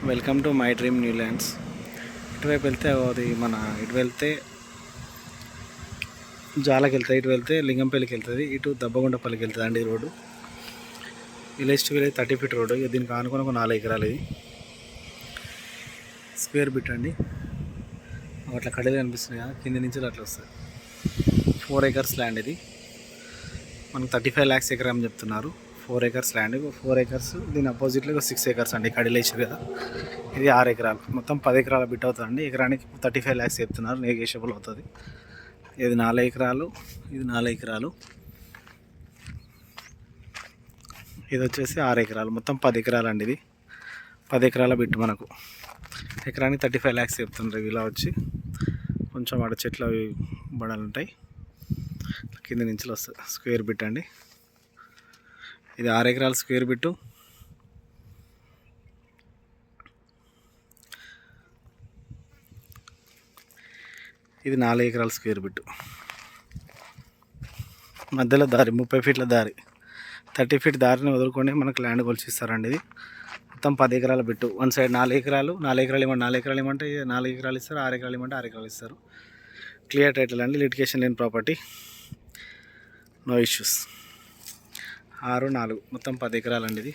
Welcome to my dream new lands. ఇటువైపు వెళ్తే అది మన ఇటు వెళ్తే జాలకి వెళ్తుంది, ఇటు వెళ్తే లింగంపల్లికి వెళ్తుంది, ఇటు దబ్బగుండపల్లికి వెళ్తుంది అండి. ఈ road village to village 30 feet road. దీనికి ఆనుకొని ఒక 4 ఎకరాలు. ఇది స్క్వేర్ బిట్ అండి. అట్లా కడలు కనిపిస్తున్నాయి కదా, కింద నుంచి అట్లా వస్తుంది. 4 acres ల్యాండ్. ఇది మనకు 35 lakhs ఎకరం చెప్తున్నారు. 4 acres ల్యాండ్, 4 acres. దీని అపోజిట్లో 6 acres అండి. కడలు వేసారు కదా, ఇది 6 ఎకరాలు. మొత్తం 10 ఎకరాల బిట్ అవుతుందండి. ఎకరానికి 35 lakhs చెప్తున్నారు, నెగోషియబుల్ అవుతుంది. ఇది 4 ఎకరాలు, ఇది 4 ఎకరాలు, ఇది వచ్చేసి 6 ఎకరాలు. మొత్తం 10 ఎకరాలు అండి. ఇది 10 ఎకరాల బిట్. మనకు ఎకరానికి 35 lakhs చెప్తున్నారు. ఇలా వచ్చి కొంచెం ఆడ చెట్లు అవి బడలు ఉంటాయి, కింద నుంచి వస్తుంది. స్క్వేర్ బిట్ అండి. ఇది 6 ఎకరాల స్క్వేర్ బిట్టు. ఇది 4 ఎకరాల స్క్వేర్ బిట్టు. మధ్యలో దారి 30 ఫీట్ల దారి, 30 ఫీట్ దారిని వదులుకొని మనకు ల్యాండ్ కొలిచిస్తారండి. ఇది మొత్తం 10 ఎకరాల బిట్టు. వన్ సైడ్ 4 ఎకరాలు, 4 ఎకరాలు ఇవ్వండి, 4 ఎకరాలు ఇవ్వమంటే 4 ఎకరాలు ఇస్తారు, 6 ఎకరాలు ఇవ్వమంటే 6 ఎకరాలు ఇస్తారు. క్లియర్ టైటిల్ అండి, లిటిగేషన్ లేని ప్రాపర్టీ, నో ఇష్యూస్. 6, 4 మొత్తం 10 ఎకరాలు అండి. ఇది